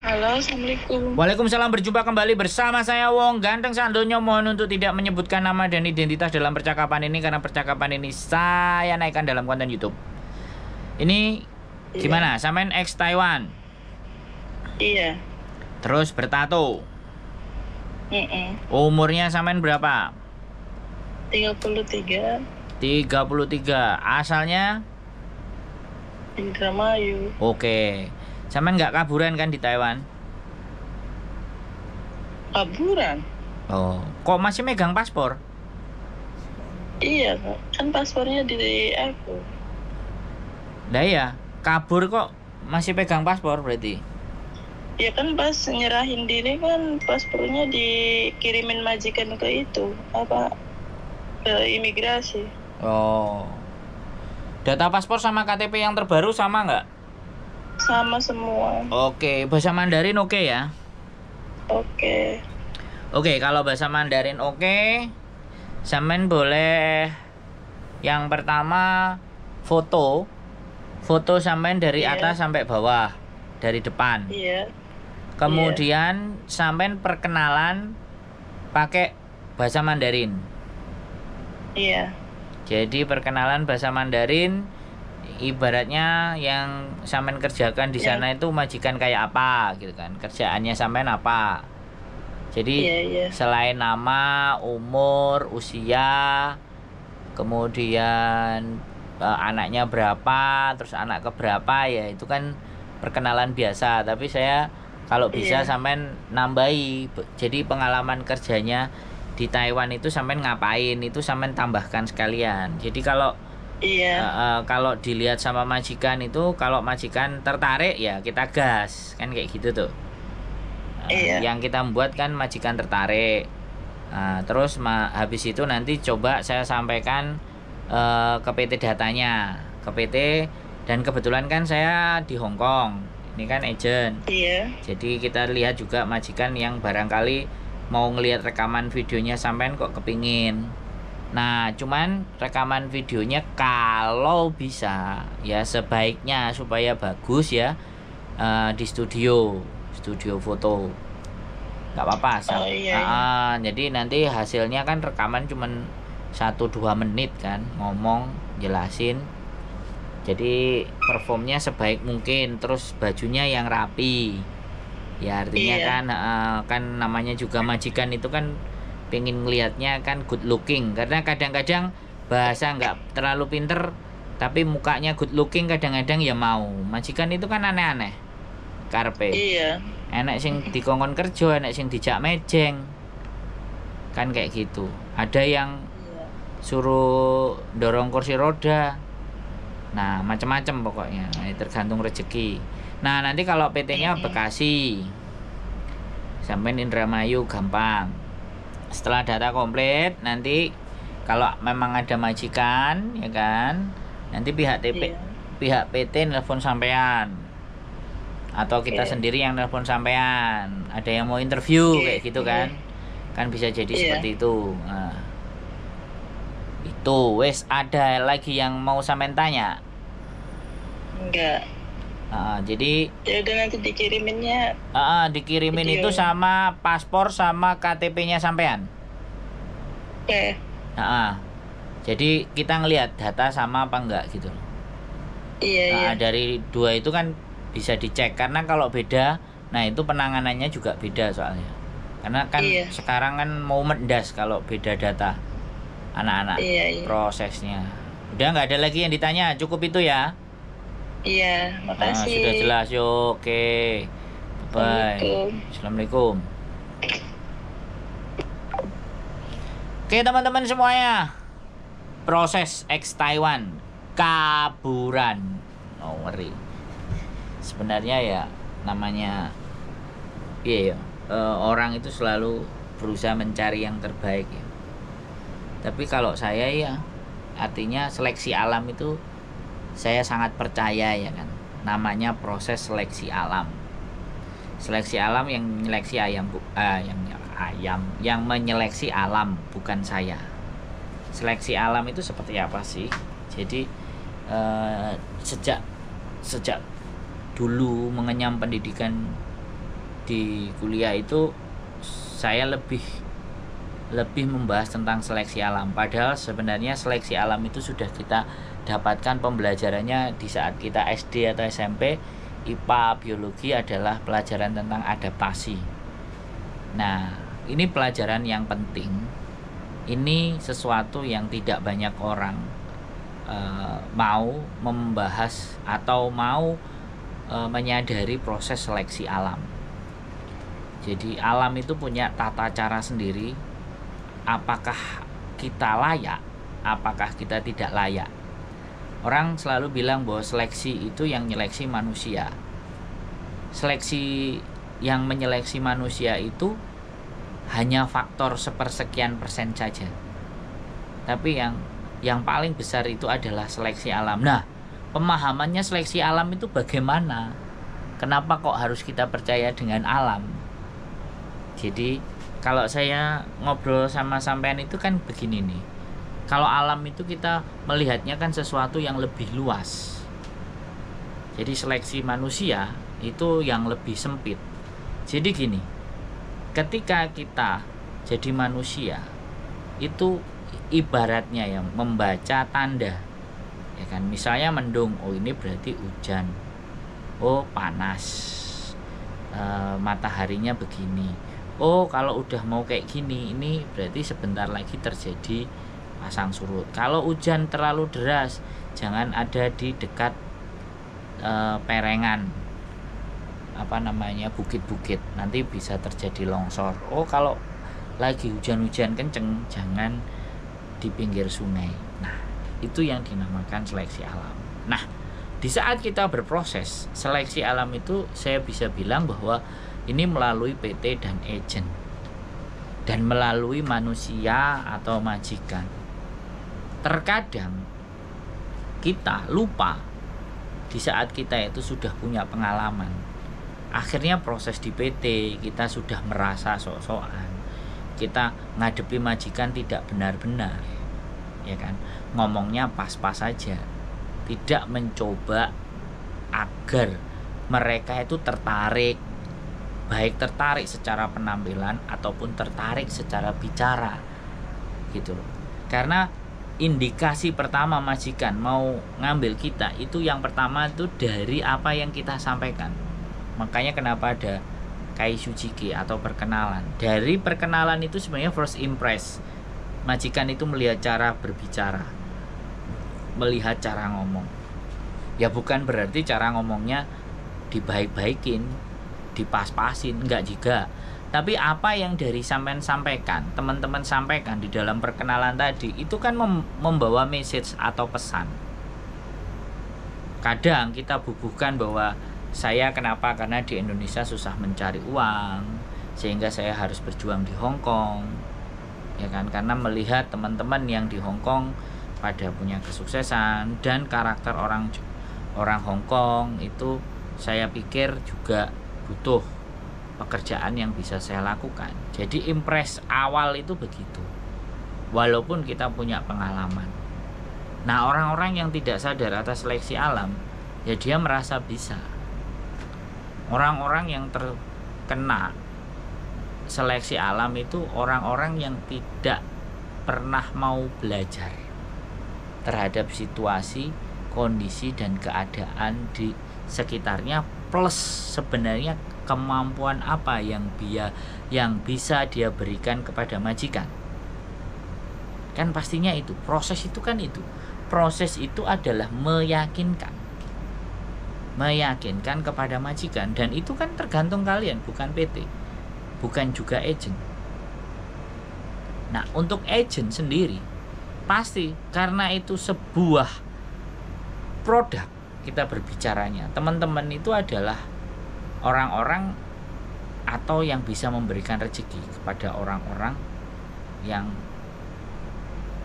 Halo, Assalamualaikum. Waalaikumsalam, berjumpa kembali bersama saya Wong Ganteng Sandonya. Mohon untuk tidak menyebutkan nama dan identitas dalam percakapan ini karena percakapan ini saya naikkan dalam konten YouTube. Ini gimana? Sampean ex Taiwan? Iya. Terus bertato. Mm-mm. Umurnya sampean berapa? 33, 33. Asalnya? Indramayu. Oke. Sampean nggak kaburan kan di Taiwan? Kaburan? Oh, kok masih megang paspor? Iya, Kak. Kan paspornya di aku. Lah ya, kabur kok masih pegang paspor berarti? Ya kan pas nyerahin diri kan paspornya dikirimin majikan ke itu, ke imigrasi. Oh. Data paspor sama KTP yang terbaru sama nggak? Sama semua. Oke, bahasa Mandarin oke ya? Oke. Oke, kalau bahasa Mandarin oke, sampean boleh yang pertama foto sampean dari Iya. atas sampai bawah, dari depan. Iya. Kemudian sampean perkenalan pakai bahasa Mandarin. Iya. Jadi perkenalan bahasa Mandarin, ibaratnya yang sampean kerjakan di sana itu majikan kayak apa gitu kan, kerjaannya sampean apa. Jadi Iya. selain nama, umur, usia, kemudian anaknya berapa, terus anak keberapa, ya itu kan perkenalan biasa. Tapi saya kalau bisa sampean nambahi, jadi pengalaman kerjanya di Taiwan itu sampean ngapain, itu sampean tambahkan sekalian. Jadi kalau kalau dilihat sama majikan itu, kalau majikan tertarik ya kita gas, kan kayak gitu tuh. Yang kita buat kan majikan tertarik. Terus habis itu nanti coba saya sampaikan ke PT datanya, ke PT, dan kebetulan kan saya di Hong Kong. Ini kan agent. Iya. Jadi kita lihat juga majikan yang barangkali mau ngelihat rekaman videonya sampean kok kepingin. Nah, cuman rekaman videonya kalau bisa ya sebaiknya supaya bagus ya di studio foto. Nggak apa-apa. Jadi nanti hasilnya kan rekaman cuman 1-2 menit kan, ngomong, jelasin. Jadi performnya sebaik mungkin, terus bajunya yang rapi. Ya artinya kan namanya juga majikan itu kan pengen ngelihatnya kan good looking, karena kadang-kadang bahasa nggak terlalu pinter tapi mukanya good looking, kadang-kadang ya mau. Majikan itu kan aneh-aneh karpe. Iya. Enak sing dikongkon kerja, enak sing dijak mejeng, kan kayak gitu. Ada yang suruh dorong kursi roda. Nah, macam-macam pokoknya. Tergantung rezeki. Nah, nanti kalau PT-nya Bekasi, sampai Indramayu gampang. Setelah data komplit, nanti kalau memang ada majikan, ya kan, nanti pihak PT nelpon sampean, atau kita sendiri yang nelpon sampean. Ada yang mau interview kayak gitu kan, kan bisa jadi seperti itu. Nah, itu wes. Ada lagi yang mau sampean tanya? Enggak. Jadi ya udah, nanti dikiriminnya dikirimin video. Itu sama paspor sama KTP-nya sampean. Oke. Jadi kita ngelihat data sama apa enggak gitu. Iya. Dari dua itu kan bisa dicek, karena kalau beda, nah itu penanganannya juga beda soalnya. Karena kan sekarang kan mau mendas kalau beda data anak-anak. Prosesnya. Udah nggak ada lagi yang ditanya, cukup itu ya. Iya, makasih. Sudah jelas, yuk. Oke. Bye. Assalamualaikum. Oke, teman-teman semuanya. Proses ex Taiwan kaburan. Ngeri. Sebenarnya ya namanya orang itu selalu berusaha mencari yang terbaik ya. Tapi kalau saya ya artinya seleksi alam itu saya sangat percaya ya kan. Namanya proses seleksi alam. Seleksi alam yang menyeleksi yang menyeleksi alam, bukan saya. Seleksi alam itu seperti apa sih? Jadi sejak dulu mengenyam pendidikan di kuliah itu saya lebih membahas tentang seleksi alam, padahal sebenarnya seleksi alam itu sudah kita dapatkan pembelajarannya di saat kita SD atau SMP. IPA biologi adalah pelajaran tentang adaptasi. Nah, ini pelajaran yang penting. Ini sesuatu yang tidak banyak orang mau membahas atau mau menyadari proses seleksi alam. Jadi alam itu punya tata cara sendiri. Apakah kita layak, apakah kita tidak layak. Orang selalu bilang bahwa seleksi itu yang menyeleksi manusia. Seleksi yang menyeleksi manusia itu hanya faktor sepersekian persen saja. Tapi yang paling besar itu adalah seleksi alam. Nah, pemahamannya seleksi alam itu bagaimana? Kenapa kok harus kita percaya dengan alam? Jadi kalau saya ngobrol sama sampean itu kan begini nih. Kalau alam itu kita melihatnya kan sesuatu yang lebih luas. Jadi seleksi manusia itu yang lebih sempit. Jadi gini, ketika kita jadi manusia itu ibaratnya ya membaca tanda. Ya kan, misalnya mendung, oh ini berarti hujan. Oh panas. Mataharinya begini. Oh kalau udah mau kayak gini, ini berarti sebentar lagi terjadi pasang surut. Kalau hujan terlalu deras, jangan ada di dekat perengan bukit-bukit, nanti bisa terjadi longsor. Oh kalau lagi hujan-hujan kenceng, jangan di pinggir sungai. Nah, itu yang dinamakan seleksi alam. Nah, di saat kita berproses seleksi alam itu, saya bisa bilang bahwa ini melalui PT dan agent dan melalui manusia atau majikan. Terkadang kita lupa di saat kita itu sudah punya pengalaman. Akhirnya proses di PT kita sudah merasa sok-sokan. Kita ngadepi majikan tidak benar-benar, ya kan? Ngomongnya pas-pas saja. Tidak mencoba agar mereka itu tertarik, baik tertarik secara penampilan ataupun tertarik secara bicara, gitu loh. Karena indikasi pertama majikan mau ngambil kita itu yang pertama itu dari apa yang kita sampaikan. Makanya kenapa ada kaisujiki atau perkenalan. Dari perkenalan itu sebenarnya first impress. Majikan itu melihat cara berbicara, melihat cara ngomong. Ya bukan berarti cara ngomongnya dibaik-baikin, dipas-pasin, enggak juga. Tapi apa yang dari sampean sampaikan, teman-teman sampaikan di dalam perkenalan tadi, itu kan membawa message atau pesan. Kadang kita bubuhkan bahwa saya kenapa, karena di Indonesia susah mencari uang, sehingga saya harus berjuang di Hong Kong, ya kan? Karena melihat teman-teman yang di Hong Kong pada punya kesuksesan dan karakter orang Hong Kong itu, saya pikir juga butuh pekerjaan yang bisa saya lakukan. Jadi impress awal itu begitu, walaupun kita punya pengalaman. Nah, orang-orang yang tidak sadar atas seleksi alam, ya dia merasa bisa. Orang-orang yang terkena seleksi alam itu orang-orang yang tidak pernah mau belajar terhadap situasi, kondisi, dan keadaan di sekitarnya, plus sebenarnya kemampuan apa yang bisa dia berikan kepada majikan. Kan pastinya itu, proses itu kan itu. Proses itu adalah meyakinkan kepada majikan, dan itu kan tergantung kalian, bukan PT, bukan juga agent. Nah, untuk agent sendiri pasti karena itu sebuah produk, kita berbicaranya, teman-teman itu adalah orang-orang atau yang bisa memberikan rezeki kepada orang-orang yang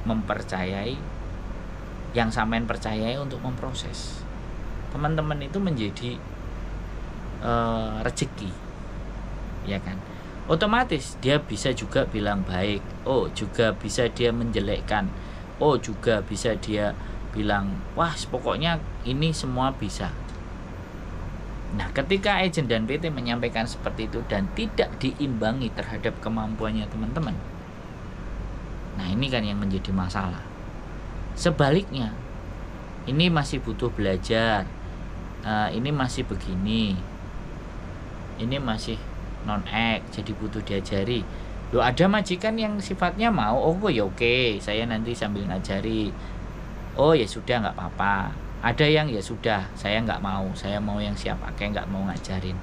mempercayai, yang sampean percayai untuk memproses. Teman-teman itu menjadi rezeki, ya kan? Otomatis dia bisa juga bilang baik, oh juga bisa dia menjelekkan, oh juga bisa dia bilang wah pokoknya ini semua bisa. Nah, ketika agent dan PT menyampaikan seperti itu dan tidak diimbangi terhadap kemampuannya teman-teman, nah ini kan yang menjadi masalah. Sebaliknya, ini masih butuh belajar, ini masih begini, ini masih non-act, jadi butuh diajari. Loh, ada majikan yang sifatnya mau, oh ya oke, saya nanti sambil ngajari. Oh ya sudah, nggak apa-apa. Ada yang ya sudah, saya nggak mau, saya mau yang siap pakai, nggak mau ngajarin.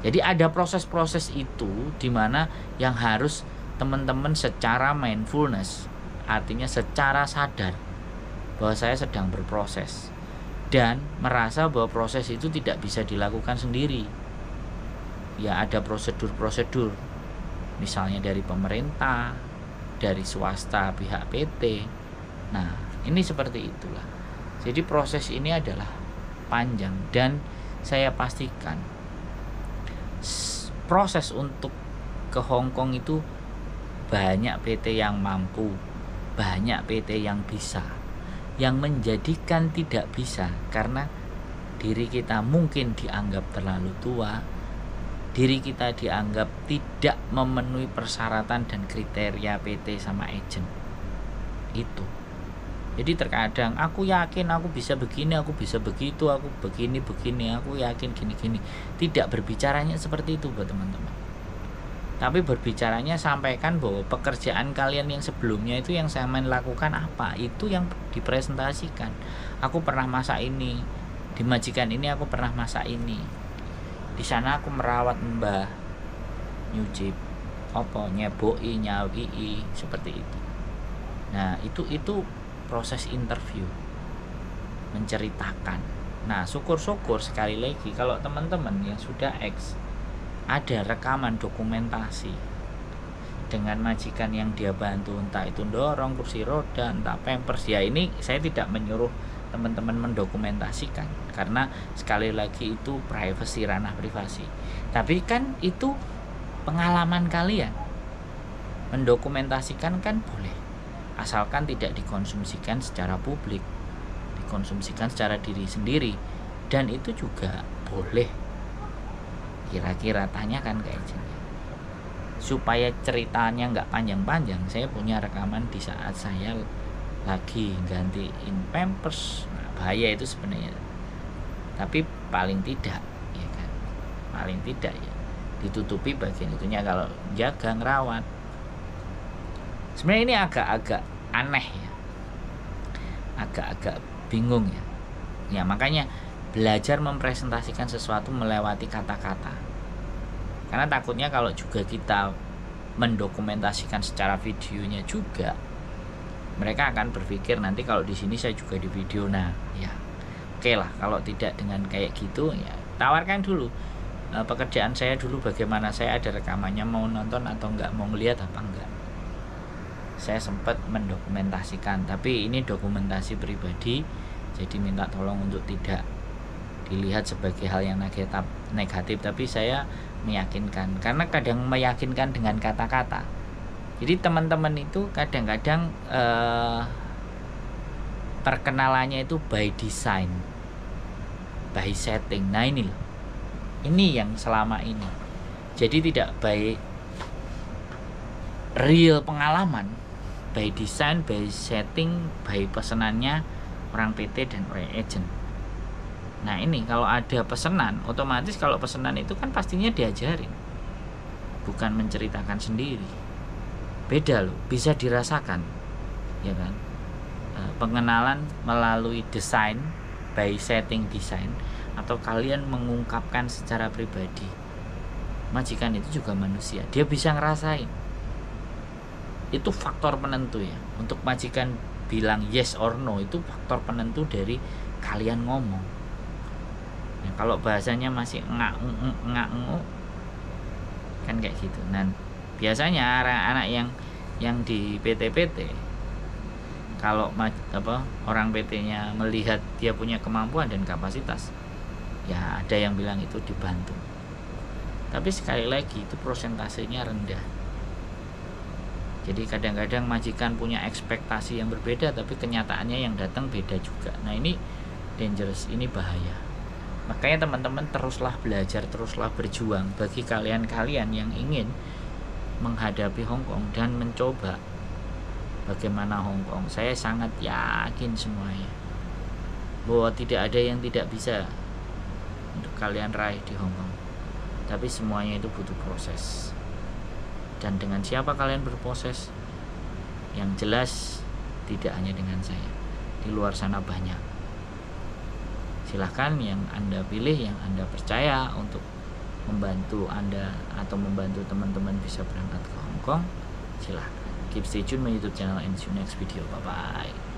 Jadi ada proses-proses itu dimana yang harus teman-teman secara mindfulness, artinya secara sadar bahwa saya sedang berproses dan merasa bahwa proses itu tidak bisa dilakukan sendiri. Ya ada prosedur-prosedur, misalnya dari pemerintah, dari swasta, pihak PT. Nah, ini seperti itulah. Jadi proses ini adalah panjang dan saya pastikan proses untuk ke Hong Kong itu banyak PT yang mampu, banyak PT yang bisa. Yang menjadikan tidak bisa karena diri kita mungkin dianggap terlalu tua, diri kita dianggap tidak memenuhi persyaratan dan kriteria PT sama agent. Itu. Jadi terkadang aku yakin aku bisa begini, aku bisa begitu, aku begini, aku yakin gini. Tidak berbicaranya seperti itu buat teman-teman. Tapi berbicaranya sampaikan bahwa pekerjaan kalian yang sebelumnya itu yang saya main lakukan apa, itu yang dipresentasikan. Aku pernah masak ini, di majikan ini aku pernah masak ini. Di sana aku merawat mbah, nyuci, nyeboi, nyawi, seperti itu. Nah, itu proses interview, menceritakan. Nah, syukur-syukur sekali lagi kalau teman-teman yang sudah ada rekaman dokumentasi dengan majikan yang dia bantu, entah itu dorong kursi roda, entah pampers. Ya ini saya tidak menyuruh teman-teman mendokumentasikan karena sekali lagi itu privacy, ranah privasi. Tapi kan itu pengalaman kalian. Mendokumentasikan kan boleh, asalkan tidak dikonsumsikan secara publik, dikonsumsikan secara diri sendiri, dan itu juga boleh. Kira-kira tanyakan ke agentnya supaya ceritanya nggak panjang-panjang. Saya punya rekaman di saat saya lagi gantiin pampers. Nah, bahaya itu sebenarnya, tapi paling tidak ya kan, paling tidak ya ditutupi bagian itunya kalau jaga ngerawat. Sebenarnya ini agak-agak aneh ya, agak-agak bingung ya. Ya makanya belajar mempresentasikan sesuatu melewati kata-kata. Karena takutnya kalau juga kita mendokumentasikan secara videonya juga, mereka akan berpikir nanti kalau di sini saya juga di video. Nah, ya oke lah kalau tidak dengan kayak gitu ya tawarkan dulu pekerjaan saya dulu bagaimana, saya ada rekamannya, mau nonton atau enggak, mau ngeliat apa enggak. Saya sempat mendokumentasikan, tapi ini dokumentasi pribadi, jadi minta tolong untuk tidak dilihat sebagai hal yang negatif, tapi saya meyakinkan, karena kadang meyakinkan dengan kata-kata. Jadi teman-teman itu kadang-kadang perkenalannya itu by design, by setting. Nah ini loh, ini yang selama ini jadi tidak by real pengalaman, by design, by setting, by pesenannya orang PT dan orang agent. Nah ini kalau ada pesanan, otomatis kalau pesanan itu kan pastinya diajarin, bukan menceritakan sendiri. Beda loh, bisa dirasakan ya kan. Pengenalan melalui desain, by setting design, atau kalian mengungkapkan secara pribadi. Majikan itu juga manusia, dia bisa ngerasain. Itu faktor penentu ya. Untuk majikan bilang yes or no, itu faktor penentu dari kalian ngomong. Nah, kalau bahasanya masih ngak kan kayak gitu. Dan biasanya anak-anak yang di PT-PT, kalau orang PT-nya melihat dia punya kemampuan dan kapasitas, ya ada yang bilang itu dibantu. Tapi sekali lagi itu prosentasenya rendah. Jadi kadang-kadang majikan punya ekspektasi yang berbeda, tapi kenyataannya yang datang beda juga. Nah ini dangerous, ini bahaya. Makanya teman-teman teruslah belajar, teruslah berjuang. Bagi kalian-kalian yang ingin menghadapi Hong Kong dan mencoba bagaimana Hong Kong, saya sangat yakin semuanya bahwa tidak ada yang tidak bisa untuk kalian raih di Hong Kong. Tapi semuanya itu butuh proses. Dan dengan siapa kalian berproses? Yang jelas tidak hanya dengan saya. Di luar sana banyak. Silahkan yang Anda pilih, yang Anda percaya untuk membantu Anda atau membantu teman-teman bisa berangkat ke Hong Kong, silahkan. Keep stay tune my YouTube channel and see you next video. Bye bye.